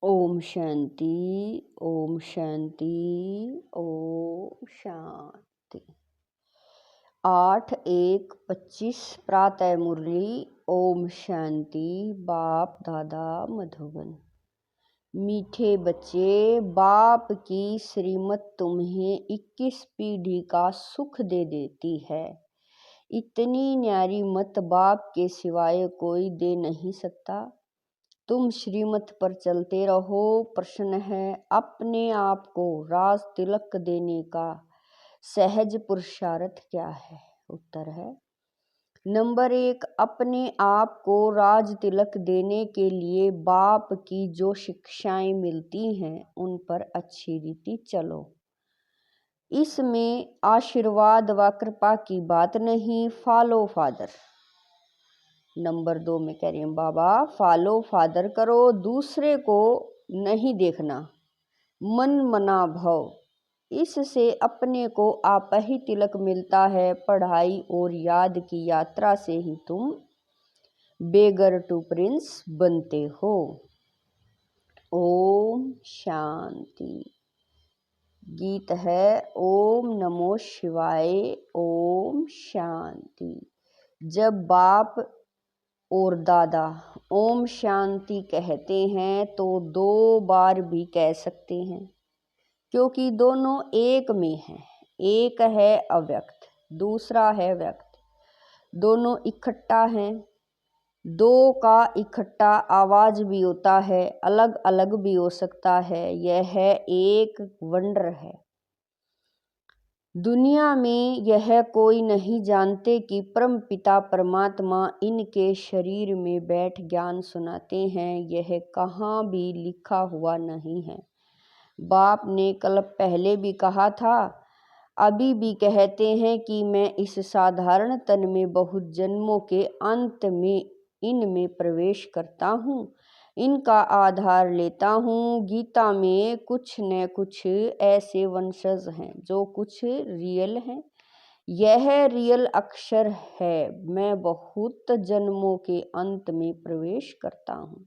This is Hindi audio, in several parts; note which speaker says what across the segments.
Speaker 1: ओम शांति। ओम शांति। ओम शांति। 8/1/25 प्रातः मुरली। ओम शांति। बाप दादा मधुबन। मीठे बच्चे, बाप की श्रीमत तुम्हें 21 पीढ़ी का सुख दे देती है। इतनी न्यारी मत बाप के सिवाय कोई दे नहीं सकता। तुम श्रीमत पर चलते रहो। प्रश्न है, अपने आप को राज तिलक देने का सहज पुरुषार्थ क्या है? उत्तर है, नंबर 1, अपने आप को राज तिलक देने के लिए बाप की जो शिक्षाएं मिलती हैं उन पर अच्छी रीति चलो। इसमें आशीर्वाद व कृपा की बात नहीं, फॉलो फादर। नंबर 2 में कह रही हूँ, बाबा फॉलो फादर करो, दूसरे को नहीं देखना, मन मना भव। इससे अपने को आप ही तिलक मिलता है। पढ़ाई और याद की यात्रा से ही तुम बेगर टू प्रिंस बनते हो। ओम शांति। गीत है ओम नमो शिवाय। ओम शांति। जब बाप और दादा ओम शांति कहते हैं तो 2 बार भी कह सकते हैं, क्योंकि दोनों एक में हैं। एक है अव्यक्त, दूसरा है व्यक्त। दोनों इकट्ठा हैं। 2 का इकट्ठा आवाज भी होता है, अलग अलग भी हो सकता है। यह एक वंडर है। दुनिया में यह कोई नहीं जानते कि परम पिता परमात्मा इनके शरीर में बैठ ज्ञान सुनाते हैं। यह कहाँ भी लिखा हुआ नहीं है। बाप ने कल पहले भी कहा था, अभी भी कहते हैं कि मैं इस साधारण तन में बहुत जन्मों के अंत में इनमें प्रवेश करता हूँ, इनका आधार लेता हूँ। गीता में कुछ न कुछ ऐसे वंशज हैं जो कुछ रियल हैं। यह रियल अक्षर है, मैं बहुत जन्मों के अंत में प्रवेश करता हूँ।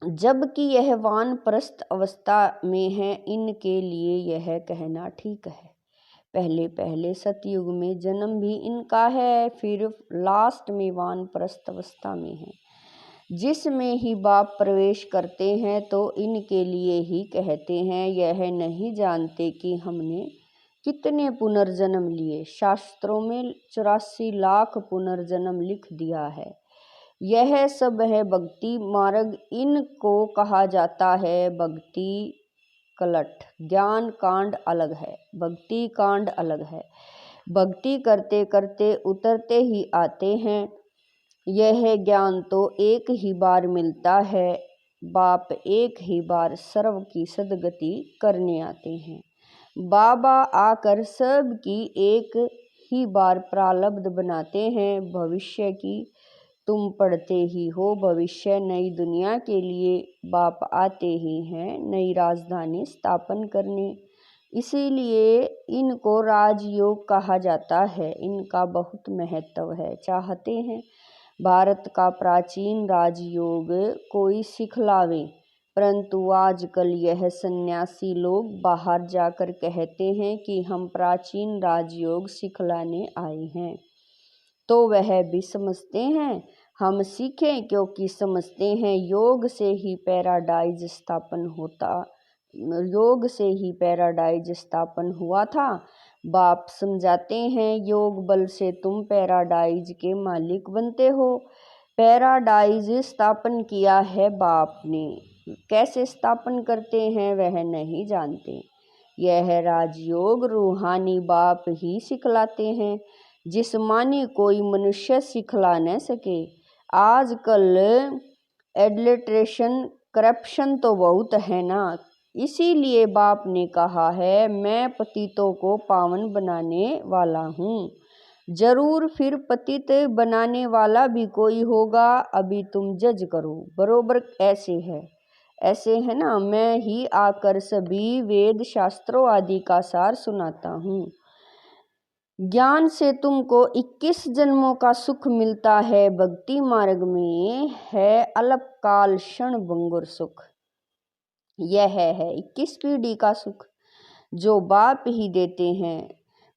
Speaker 1: जबकि यह वानप्रस्थ अवस्था में है, इनके लिए यह कहना ठीक है। पहले पहले सतयुग में जन्म भी इनका है, फिर लास्ट में वानप्रस्थ अवस्था में है, जिसमें ही बाप प्रवेश करते हैं तो इनके लिए ही कहते हैं। यह नहीं जानते कि हमने कितने पुनर्जन्म लिए। शास्त्रों में 84 लाख पुनर्जन्म लिख दिया है। यह सब है भक्ति मार्ग। इनको कहा जाता है भक्ति कलट। ज्ञान कांड अलग है, भक्ति कांड अलग है। भक्ति करते करते उतरते ही आते हैं। यह ज्ञान तो एक ही बार मिलता है। बाप एक ही बार सर्व की सदगति करने आते हैं। बाबा आकर सब की एक ही बार प्रारब्ध बनाते हैं। भविष्य की तुम पढ़ते ही हो। भविष्य नई दुनिया के लिए बाप आते ही हैं, नई राजधानी स्थापन करने। इसीलिए इनको राजयोग कहा जाता है। इनका बहुत महत्व है। चाहते हैं भारत का प्राचीन राजयोग कोई सिखलावे, परंतु आजकल यह सन्यासी लोग बाहर जाकर कहते हैं कि हम प्राचीन राजयोग सिखलाने आए हैं। तो वह भी समझते हैं हम सीखें, क्योंकि समझते हैं योग से ही पैराडाइज स्थापन होता, योग से ही पैराडाइज स्थापन हुआ था। बाप समझाते हैं योग बल से तुम पैराडाइज के मालिक बनते हो। पैराडाइज स्थापन किया है बाप ने। कैसे स्थापन करते हैं वह नहीं जानते। यह राजयोग रूहानी बाप ही सिखलाते हैं, जिस्मानी कोई मनुष्य सिखला न सके। आजकल एडल्ट्रेशन करप्शन तो बहुत है ना, इसीलिए बाप ने कहा है मैं पतितों को पावन बनाने वाला हूँ। जरूर फिर पतित बनाने वाला भी कोई होगा। अभी तुम जज करो। बरोबर ऐसे है ना। मैं ही आकर सभी वेद शास्त्रों आदि का सार सुनाता हूँ। ज्ञान से तुमको 21 जन्मों का सुख मिलता है, भक्ति मार्ग में है अल्पकाल क्षण भंगुर सुख। यह है 21 पीढ़ी का सुख जो बाप ही देते हैं।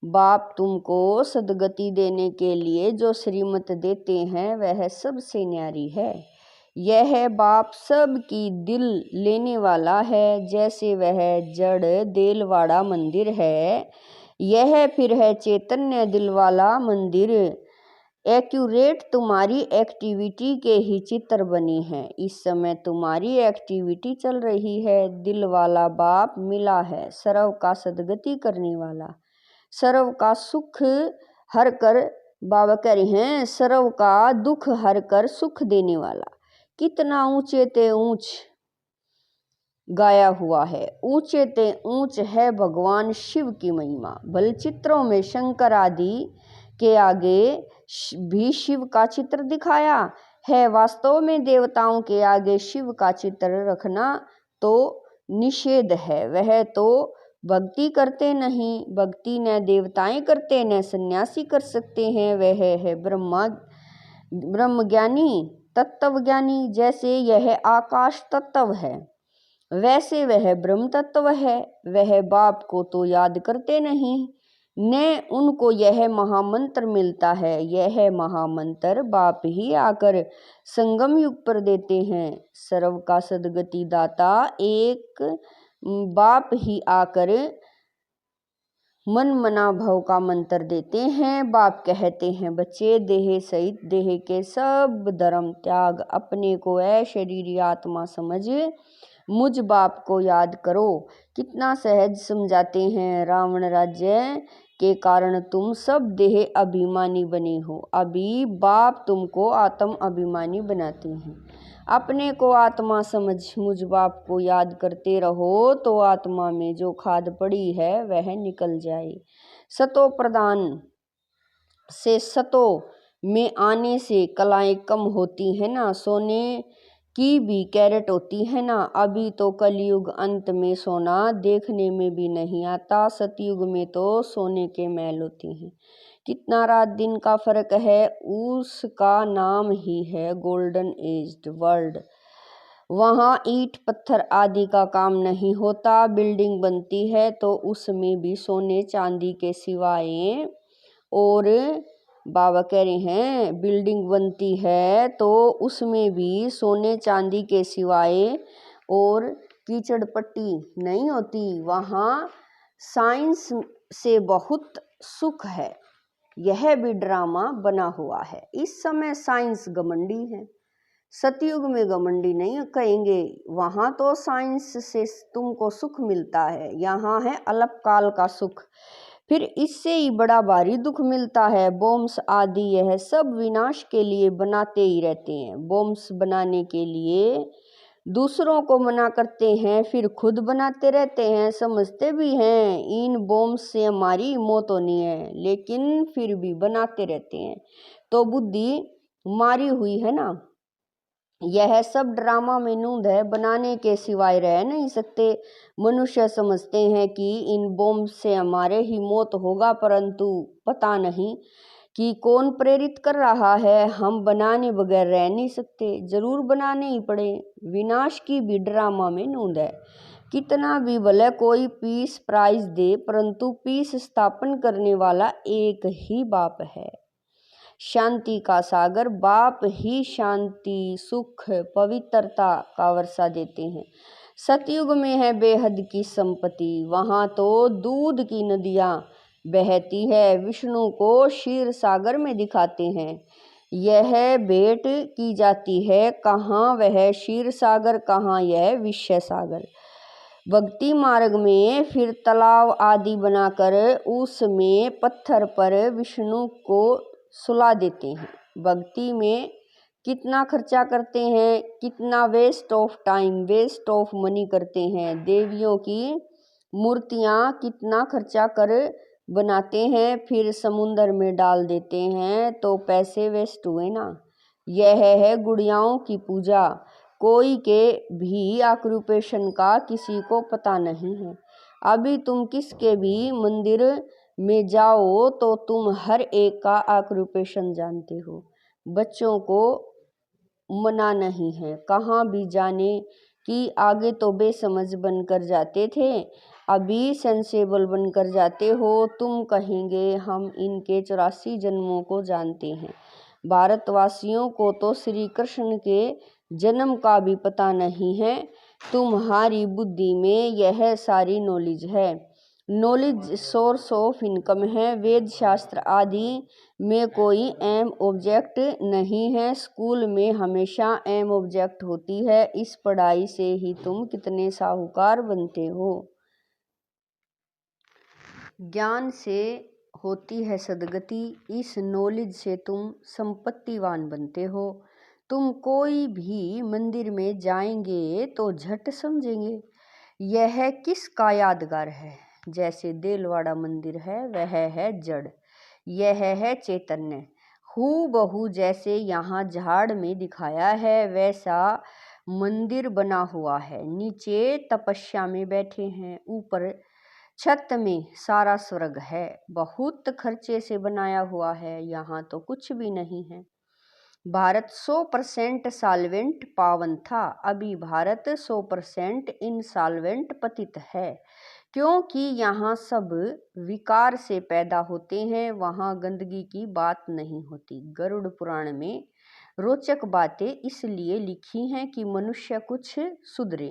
Speaker 1: बाप तुमको सदगति देने के लिए जो श्रीमत देते हैं वह सबसे न्यारी है। यह बाप सब की दिल लेने वाला है, जैसे वह जड़ देलवाड़ा मंदिर है, यह फिर है चैतन्य दिल वाला मंदिर। एक्यूरेट तुम्हारी एक्टिविटी के ही चित्र बनी है। इस समय तुम्हारी एक्टिविटी चल रही है। दिल वाला बाप मिला है, सर्व का सदगति करने वाला, सर्व का सुख हर कर, बाबा कह रहे हैं सर्व का दुख हर कर सुख देने वाला। कितना ऊंचे ते ऊंच गाया हुआ है, ऊंचे ते ऊंच है भगवान शिव की महिमा। बलचित्रों में शंकर आदि के आगे भी शिव का चित्र दिखाया है। वास्तव में देवताओं के आगे शिव का चित्र रखना तो निषेध है। वह तो भक्ति करते नहीं, भक्ति न देवताएं करते न सन्यासी कर सकते हैं। वह है ब्रह्मज्ञानी तत्वज्ञानी। जैसे यह आकाश तत्व है वैसे वह ब्रह्म तत्व है। वह बाप को तो याद करते नहीं, न उनको यह महामंत्र मिलता है। यह महामंत्र बाप ही आकर संगम युग पर देते हैं। सर्व का सदगति दाता एक बाप ही आकर मन मना भव का मंत्र देते हैं। बाप कहते हैं बच्चे, देह सहित देह के सब धर्म त्याग, अपने को शरीर आत्मा समझ मुझ बाप को याद करो। कितना सहज समझाते हैं। रावण राज्य के कारण तुम सब देह अभिमानी बने हो, अभी बाप तुमको आत्म अभिमानी बनाते हैं। अपने को आत्मा समझ मुझ बाप को याद करते रहो तो आत्मा में जो खाद पड़ी है वह निकल जाए। सतो प्रदान से सतो में आने से कलाएं कम होती है ना, सोने की भी कैरेट होती है ना। अभी तो कलयुग अंत में सोना देखने में भी नहीं आता, सतयुग में तो सोने के महल होते हैं। कितना रात दिन का फर्क है, उसका नाम ही है गोल्डन एज्ड वर्ल्ड। वहाँ ईंट पत्थर आदि का काम नहीं होता। बिल्डिंग बनती है तो उसमें भी सोने चांदी के सिवाय, और बाबा कह रहे हैं बिल्डिंग बनती है तो उसमें भी सोने चांदी के सिवाय और कीचड़ पट्टी नहीं होती। वहाँ साइंस से बहुत सुख है। यह भी ड्रामा बना हुआ है। इस समय साइंस घमंडी है, सतयुग में घमंडी नहीं कहेंगे। वहाँ तो साइंस से तुमको सुख मिलता है, यहाँ है अल्पकाल का सुख, फिर इससे ही बड़ा भारी दुख मिलता है। बॉम्ब्स आदि यह सब विनाश के लिए बनाते ही रहते हैं। बॉम्ब्स बनाने के लिए दूसरों को मना करते हैं, फिर खुद बनाते रहते हैं। समझते भी हैं इन बॉम्ब्स से हमारी मौत होनी है, लेकिन फिर भी बनाते रहते हैं। तो बुद्धि मारी हुई है ना। यह सब ड्रामा में नूंद है, बनाने के सिवाय रह नहीं सकते। मनुष्य समझते हैं कि इन बॉम्ब से हमारे ही मौत होगा, परंतु पता नहीं कि कौन प्रेरित कर रहा है। हम बनाने बगैर रह नहीं सकते, जरूर बनाने ही पड़े। विनाश की भी ड्रामा में नूंद है। कितना भी भले कोई पीस प्राइज दे, परंतु पीस स्थापन करने वाला एक ही बाप है। शांति का सागर बाप ही शांति सुख पवित्रता का वर्षा देते हैं। सतयुग में है बेहद की संपत्ति, वहाँ तो दूध की नदियाँ बहती है। विष्णु को क्षीर सागर में दिखाते हैं। यह भेंट की जाती है, कहाँ वह क्षीर सागर, कहाँ यह विषय सागर। भक्ति मार्ग में फिर तालाब आदि बनाकर उसमें पत्थर पर विष्णु को सुला देते हैं। भक्ति में कितना खर्चा करते हैं, कितना waste of time waste of money करते हैं। देवियों की मूर्तियाँ कितना खर्चा कर बनाते हैं, फिर समुंदर में डाल देते हैं तो पैसे वेस्ट हुए ना। यह है गुड़ियाओं की पूजा। कोई के भी ऑक्यूपेशन का किसी को पता नहीं है। अभी तुम किसके भी मंदिर में जाओ तो तुम हर एक का ऑक्यूपेशन जानते हो। बच्चों को मना नहीं है, कहाँ भी जाने कि आगे तो बेसमझ बनकर जाते थे, अभी सेंसेबल बनकर जाते हो। तुम कहेंगे हम इनके 84 जन्मों को जानते हैं। भारतवासियों को तो श्री कृष्ण के जन्म का भी पता नहीं है। तुम्हारी बुद्धि में यह सारी नॉलेज है। नॉलेज सोर्स ऑफ इनकम है। वेद शास्त्र आदि में कोई एम ऑब्जेक्ट नहीं है। स्कूल में हमेशा एम ऑब्जेक्ट होती है। इस पढ़ाई से ही तुम कितने साहूकार बनते हो। ज्ञान से होती है सदगति। इस नॉलेज से तुम संपत्तिवान बनते हो। तुम कोई भी मंदिर में जाएंगे तो झट समझेंगे यह किसका यादगार है। जैसे देलवाड़ा मंदिर है वह है जड़, यह है चैतन्य। हूबहू जैसे यहाँ झाड़ में दिखाया है वैसा मंदिर बना हुआ है। नीचे तपस्या में बैठे हैं, ऊपर छत में सारा स्वर्ग है। बहुत खर्चे से बनाया हुआ है, यहाँ तो कुछ भी नहीं है। भारत 100% साल्वेंट पावन था, अभी भारत 100% इंसॉल्वेंट पतित है, क्योंकि यहाँ सब विकार से पैदा होते हैं, वहाँ गंदगी की बात नहीं होती। गरुड़ पुराण में रोचक बातें इसलिए लिखी हैं कि मनुष्य कुछ सुधरे,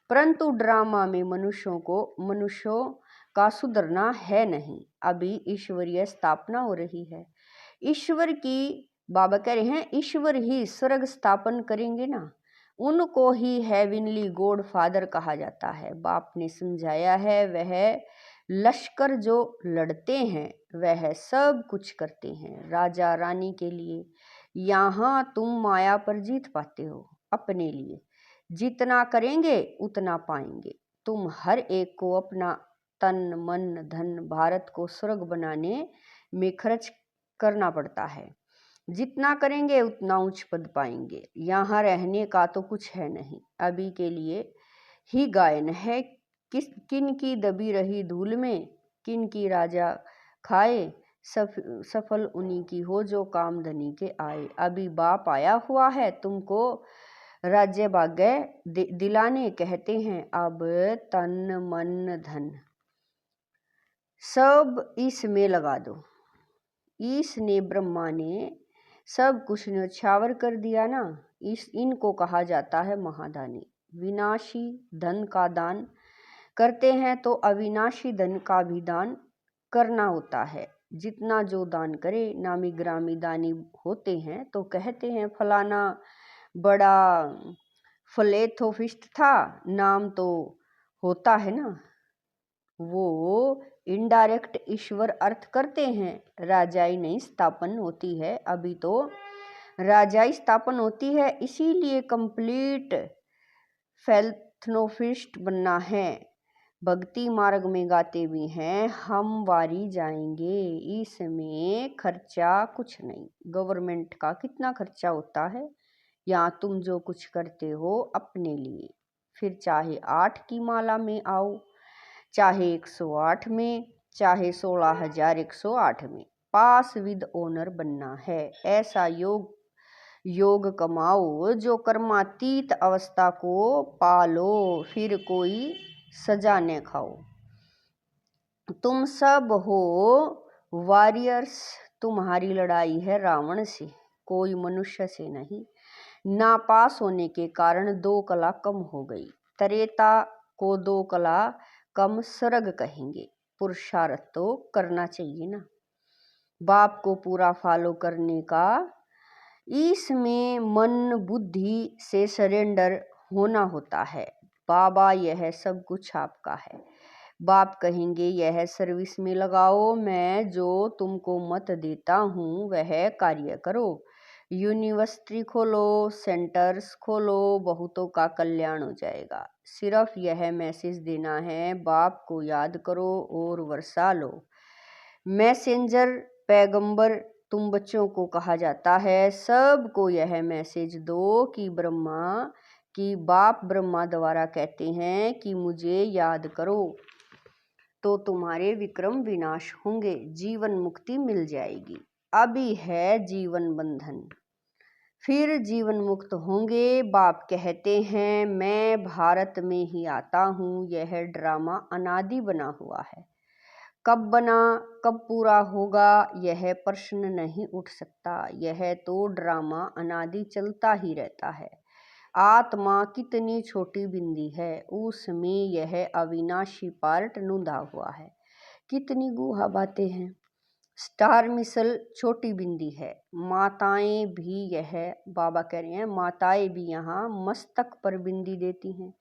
Speaker 1: परंतु ड्रामा में मनुष्यों का सुधरना है नहीं। अभी ईश्वरीय स्थापना हो रही है। ईश्वर की बाबा कह रहे हैं ईश्वर ही स्वर्ग स्थापन करेंगे ना, उनको ही हेवनली गॉड फादर कहा जाता है। बाप ने समझाया है वह लश्कर जो लड़ते हैं वह सब कुछ करते हैं राजा रानी के लिए। यहाँ तुम माया पर जीत पाते हो अपने लिए। जितना करेंगे उतना पाएंगे। तुम हर एक को अपना तन मन धन भारत को स्वर्ग बनाने में खर्च करना पड़ता है। जितना करेंगे उतना उच्च पद पाएंगे। यहाँ रहने का तो कुछ है नहीं, अभी के लिए ही गायन है। किन की दबी रही धूल में, किन की राजा खाए, सफल उन्हीं की हो जो काम धनी के आए। अभी बाप आया हुआ है तुमको राज्य भाग्य दिलाने, कहते हैं अब तन मन धन सब इसमें लगा दो। इसने ब्रह्मा ने सब कुछ न्यौछावर कर दिया ना। इनको कहा जाता है महादानी। विनाशी धन का दान करते हैं तो अविनाशी धन का भी दान करना होता है। जितना जो दान करे, नामी ग्रामी दानी होते हैं तो कहते हैं फलाना बड़ा फिलैंथ्रोपिस्ट था, नाम तो होता है ना, वो इनडायरेक्ट ईश्वर अर्थ करते हैं। राजाई नहीं स्थापन होती है, अभी तो राजाई स्थापन होती है, इसीलिए कंप्लीट फिलैंथ्रोपिस्ट बनना है। भक्ति मार्ग में गाते भी हैं हम वारी जाएंगे, इसमें खर्चा कुछ नहीं। गवर्नमेंट का कितना खर्चा होता है, यहाँ तुम जो कुछ करते हो अपने लिए, फिर चाहे 8 की माला में आओ, चाहे 108 में, चाहे 16,108 में, पास विद ऑनर बनना है। ऐसा योग कमाओ जो कर्मातीत अवस्था को पालो, फिर कोई सजा न खाओ। तुम सब हो वॉरियर्स, तुम्हारी लड़ाई है रावण से, कोई मनुष्य से नहीं। नापास होने के कारण 2 कला कम हो गई। त्रेता को 2 कला कम स्वर्ग कहेंगे। पुरुषार्थ तो करना चाहिए ना, बाप को पूरा फॉलो करने का। इसमें मन बुद्धि से सरेंडर होना होता है। बाबा यह सब कुछ आपका है। बाप कहेंगे यह सर्विस में लगाओ, मैं जो तुमको मत देता हूँ वह कार्य करो। यूनिवर्सिटी खोलो, सेंटर्स खोलो, बहुतों का कल्याण हो जाएगा। सिर्फ यह मैसेज देना है, बाप को याद करो और वर्षा लो। मैसेंजर पैगंबर तुम बच्चों को कहा जाता है। सबको यह मैसेज दो कि बाप ब्रह्मा द्वारा कहते हैं कि मुझे याद करो। तो तुम्हारे विक्रम विनाश होंगे, जीवन मुक्ति मिल जाएगी। अभी है जीवन बंधन, फिर जीवन मुक्त होंगे। बाप कहते हैं मैं भारत में ही आता हूँ। यह ड्रामा अनादि बना हुआ है, कब बना कब पूरा होगा यह प्रश्न नहीं उठ सकता। यह तो ड्रामा अनादि चलता ही रहता है। आत्मा कितनी छोटी बिंदी है, उसमें यह अविनाशी पार्ट नुंधा हुआ है। कितनी गुहा बातें हैं। स्टार मिसल छोटी बिंदी है। माताएं भी, यह बाबा कह रहे हैं, माताएं भी यहाँ मस्तक पर बिंदी देती हैं।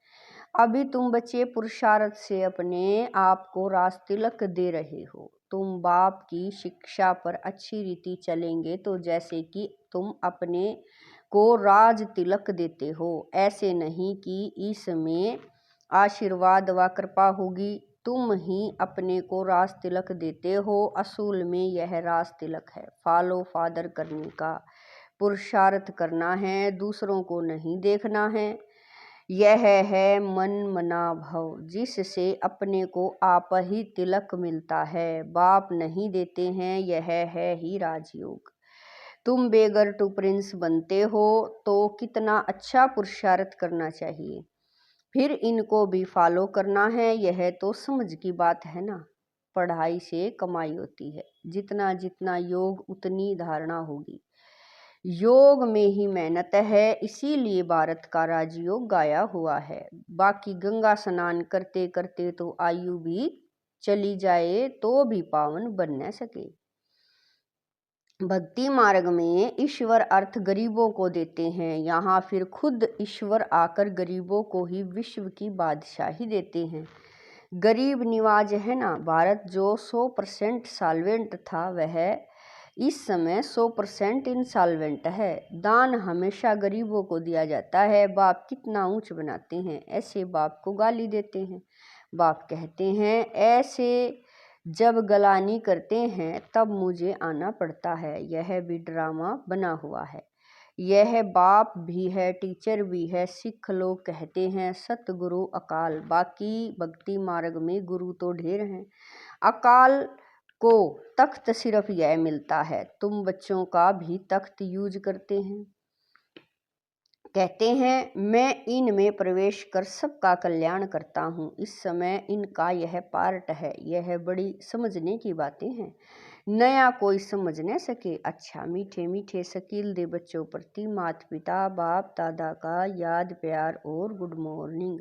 Speaker 1: अभी तुम बच्चे पुरुषार्थ से अपने आप को राज तिलक दे रहे हो। तुम बाप की शिक्षा पर अच्छी रीति चलेंगे तो जैसे कि तुम अपने को राज तिलक देते हो, ऐसे नहीं कि इसमें आशीर्वाद व कृपा होगी। तुम ही अपने को राज तिलक देते हो। असूल में यह राज तिलक है। फॉलो फादर करने का पुरुषार्थ करना है, दूसरों को नहीं देखना है। यह है मन मना भव, जिससे अपने को आप ही तिलक मिलता है, बाप नहीं देते हैं। यह है ही राजयोग। तुम बेगर टू प्रिंस बनते हो तो कितना अच्छा पुरुषार्थ करना चाहिए, फिर इनको भी फॉलो करना है। यह तो समझ की बात है ना। पढ़ाई से कमाई होती है, जितना जितना योग उतनी धारणा होगी। योग में ही मेहनत है, इसीलिए भारत का राजयोग गाया हुआ है। बाकी गंगा स्नान करते करते तो आयु भी चली जाए तो भी पावन बन न सके। भक्ति मार्ग में ईश्वर अर्थ गरीबों को देते हैं, यहाँ फिर खुद ईश्वर आकर गरीबों को ही विश्व की बादशाही देते हैं। गरीब निवाज है ना। भारत जो 100% सॉल्वेंट था, वह इस समय 100% इंसॉल्वेंट है। दान हमेशा गरीबों को दिया जाता है। बाप कितना ऊंच बनाते हैं, ऐसे बाप को गाली देते हैं। बाप कहते हैं ऐसे जब गलानी करते हैं तब मुझे आना पड़ता है। यह भी ड्रामा बना हुआ है। यह बाप भी है, टीचर भी है। सिख लोग कहते हैं सतगुरु अकाल, बाकी भक्ति मार्ग में गुरु तो ढेर हैं। अकाल को तख्त सिर्फ यह मिलता है। तुम बच्चों का भी तख्त यूज करते हैं। कहते हैं मैं इनमें प्रवेश कर सबका कल्याण करता हूँ। इस समय इनका यह पार्ट है। यह बड़ी समझने की बातें हैं, नया कोई समझ न सके। अच्छा मीठे मीठे शकील दे बच्चों प्रति माता पिता बाप दादा का याद प्यार और गुड मॉर्निंग।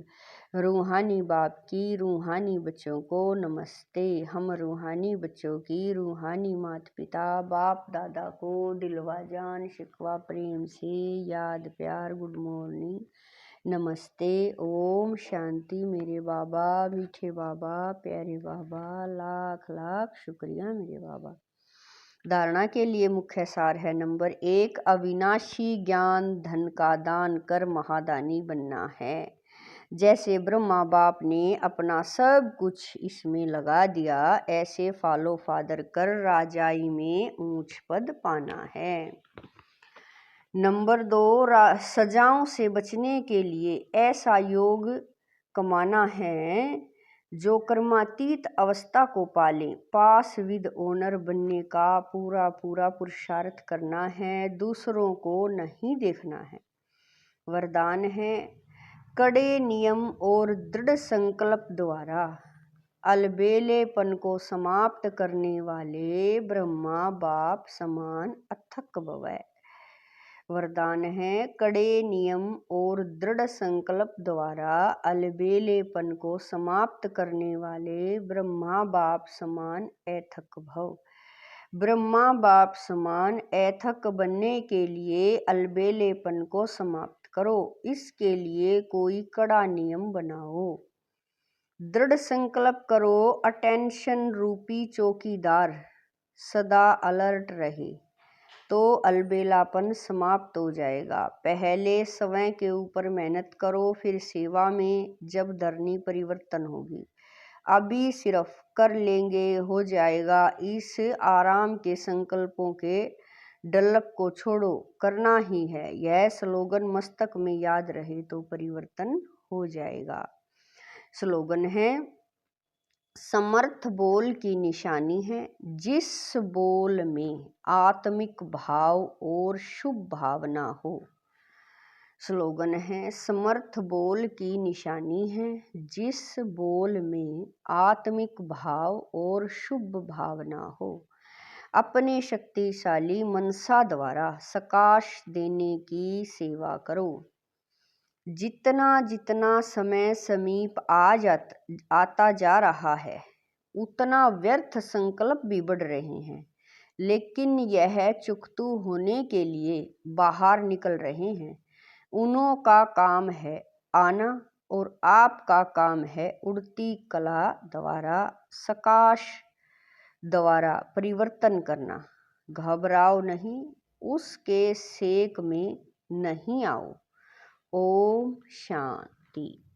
Speaker 1: रूहानी बाप की रूहानी बच्चों को नमस्ते। हम रूहानी बच्चों की रूहानी माता पिता बाप दादा को दिलवा जान शिकवा प्रेम से याद प्यार गुड मॉर्निंग नमस्ते। ओम शांति। मेरे बाबा, मीठे बाबा, प्यारे बाबा, लाख लाख शुक्रिया मेरे बाबा। धारणा के लिए मुख्य सार है। नंबर 1, अविनाशी ज्ञान धन का दान कर महादानी बनना है। जैसे ब्रह्मा बाप ने अपना सब कुछ इसमें लगा दिया, ऐसे फॉलो फादर कर राजाई में ऊंच पद पाना है। नंबर 2, सजाओं से बचने के लिए ऐसा योग कमाना है जो कर्मातीत अवस्था को पाले। पास विद ओनर बनने का पूरा पूरा पुरुषार्थ करना है, दूसरों को नहीं देखना है। वरदान है कड़े नियम और दृढ़ संकल्प द्वारा अलबेलेपन को समाप्त करने वाले ब्रह्मा बाप समान अथक भवै। वरदान है कड़े नियम और दृढ़ संकल्प द्वारा अलबेलेपन को समाप्त करने वाले ब्रह्मा बाप समान ऐथक भव। ब्रह्मा बाप समान ऐथक बनने के लिए अलबेलेपन को समाप्त करो। इसके लिए कोई कड़ा नियम बनाओ। दृढ़ संकल्प करो, अटेंशन रूपी चौकीदार सदा अलर्ट रहे तो अलबेलापन समाप्त हो जाएगा। पहले स्वयं के ऊपर मेहनत करो, फिर सेवा में जब धरनी परिवर्तन होगी। अभी सिर्फ कर लेंगे हो जाएगा। इस आराम के संकल्पों के डल्लप को छोड़ो, करना ही है। यह स्लोगन मस्तक में याद रहे तो परिवर्तन हो जाएगा। स्लोगन है समर्थ बोल की निशानी है, जिस बोल में आत्मिक भाव और शुभ भावना हो। स्लोगन है, समर्थ बोल की निशानी है, जिस बोल में आत्मिक भाव और शुभ भावना हो। अपने शक्तिशाली मनसा द्वारा सकाश देने की सेवा करो। जितना जितना समय समीप आता जा रहा है, उतना व्यर्थ संकल्प भी बढ़ रहे हैं, लेकिन यह चुकतू होने के लिए बाहर निकल रहे हैं। उन्हों का काम है आना और आपका काम है उड़ती कला द्वारा सकाश द्वारा परिवर्तन करना। घबराओ नहीं, उसके सेक में नहीं आओ। ओम शांति।